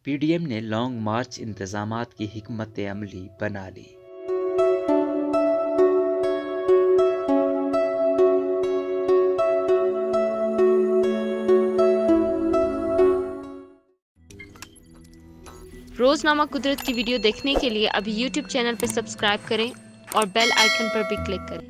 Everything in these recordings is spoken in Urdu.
پی ڈی ایم نے لانگ مارچ انتظامات کی حکمت عملی بنا لی۔ روزنامہ قدرت کی ویڈیو دیکھنے کے لیے ابھی یوٹیوب چینل پر سبسکرائب کریں اور بیل آئیکن پر بھی کلک کریں۔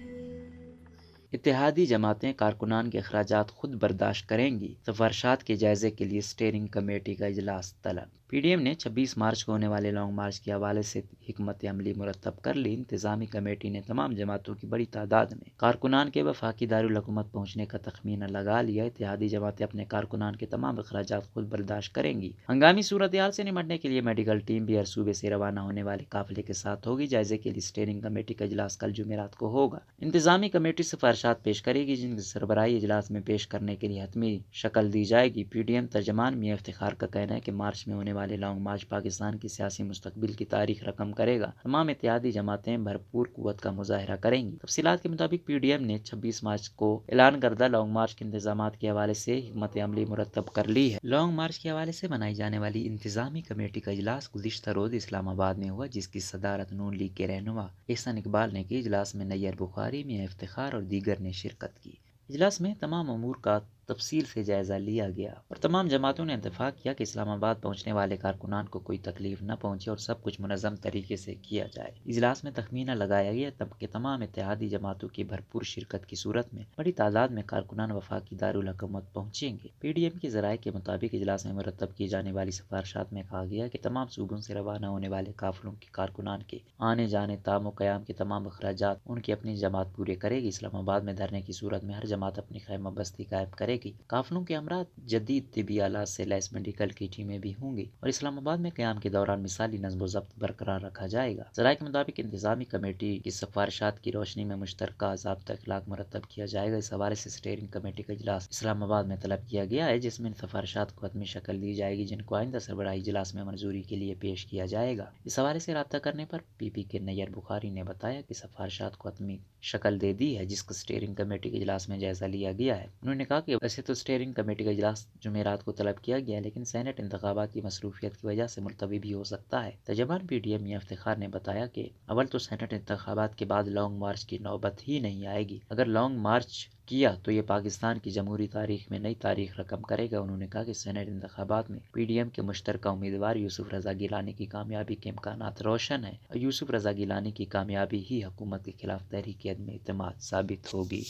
اتحادی جماعتیں کارکنان کے اخراجات خود برداشت کریں گی، سفارشات کے جائزے کے لیے اسٹیئرنگ کمیٹی کا اجلاس طلب۔ پی ڈی ایم نے 26 مارچ کو ہونے والے لانگ مارچ کے حوالے سے حکمت عملی مرتب کر لی۔ انتظامی کمیٹی نے تمام جماعتوں کی بڑی تعداد میں کارکنان کے وفاقی دارالحکومت پہنچنے کا تخمینہ لگا لیا۔ اتحادی جماعتیں اپنے کارکنان کے تمام اخراجات خود برداشت کریں گی۔ ہنگامی صورتحال سے نمٹنے کے لیے میڈیکل ٹیم بھی ہر صوبے سے روانہ ہونے والے قافلے کے ساتھ ہوگی۔ جائزے کے لیے اسٹیئرنگ کمیٹی کا اجلاس کل جمعرات کو ہوگا۔ انتظامی کمیٹی سفارشات پیش کرے گی، جن کی سربراہی اجلاس میں پیش کرنے کے لیے حتمی شکل دی جائے گی۔ پی ڈی ایم ترجمان میاں افتخار کا کہنا ہے کہ مارچ میں ہونے والے لانگ مارچ پاکستان کی سیاسی مستقبل کی تاریخ رقم کرے گا۔ تمام اتحادی جماعتیں بھرپور قوت کا مظاہرہ کریں گی۔ تفصیلات کے مطابق پی ڈی ایم نے 26 مارچ کو اعلان کردہ لانگ مارچ کے انتظامات کے حوالے سے حکمت عملی مرتب کر لی ہے۔ لانگ مارچ کے حوالے سے بنائی جانے والی انتظامی کمیٹی کا اجلاس گزشتہ روز اسلام آباد میں ہوا، جس کی صدارت نون لیگ کے رہنما احسن اقبال نے کی۔ اجلاس میں نیر بخاری، میاں افتخار اور دیگر نے شرکت کی۔ اجلاس میں تمام امور کا تفصیل سے جائزہ لیا گیا اور تمام جماعتوں نے اتفاق کیا کہ اسلام آباد پہنچنے والے کارکنان کو کوئی تکلیف نہ پہنچے اور سب کچھ منظم طریقے سے کیا جائے۔ اجلاس میں تخمینہ لگایا گیا کہ تمام اتحادی جماعتوں کی بھرپور شرکت کی صورت میں بڑی تعداد میں کارکنان وفاقی دارالحکومت پہنچیں گے۔ پی ڈی ایم کے ذرائع کے مطابق اجلاس میں مرتب کی جانے والی سفارشات میں کہا گیا کہ تمام صوبوں سے روانہ ہونے والے قافلوں کے کارکنان کے آنے جانے، تام و قیام کے تمام اخراجات ان کی اپنی جماعت پورے کرے گی۔ اسلام آباد میں دھرنے کی صورت میں ہر جماعت اپنی خیمہ بستی قائم کرے گی۔ قافلوں کے ہمراہ جدید طبی آلات سے لیس میڈیکل کی ٹیمیں بھی ہوں گی اور اسلام آباد میں قیام کے دوران مثالی نظم و ضبط برقرار رکھا جائے گا۔ ذرائع کے مطابق انتظامی کمیٹی کی سفارشات کی روشنی میں مشترکہ ضابطہ اخلاق مرتب کیا جائے گا۔ اس حوالے سے اسٹیئرنگ کمیٹی کا اجلاس اسلام آباد میں طلب کیا گیا ہے، جس میں ان سفارشات کو حتمی شکل دی جائے گی، جن کو آئندہ سربراہی اجلاس میں منظوری کے لیے پیش کیا جائے گا۔ اس حوالے سے رابطہ کرنے پر پی پی کے نیر بخاری نے بتایا کہ سفارشات کو حتمی شکل دے دی ہے، جس کا اسٹیئرنگ کمیٹی کے اجلاس میں جائزہ لیا گیا ہے۔ انہوں نے کہا کہ ویسے تو اسٹیئرنگ کمیٹی کا اجلاس جمعرات کو طلب کیا گیا ہے، لیکن سینٹ انتخابات کی مصروفیت کی وجہ سے ملتوی بھی ہو سکتا ہے۔ ترجمان پی ڈی ایم میاں افتخار نے بتایا کہ اول تو سینٹ انتخابات کے بعد لانگ مارچ کی نوبت ہی نہیں آئے گی۔ اگر لانگ مارچ کیا تو یہ پاکستان کی جمہوری تاریخ میں نئی تاریخ رقم کرے گا۔ انہوں نے کہا کہ سینٹ انتخابات میں پی ڈی ایم کے مشترکہ امیدوار یوسف رضا گیلانی کی کامیابی کے امکانات روشن ہیں اور یوسف رضا گیلانی کی کامیابی ہی حکومت کے خلاف تحریک عدم اعتماد ثابت ہوگی۔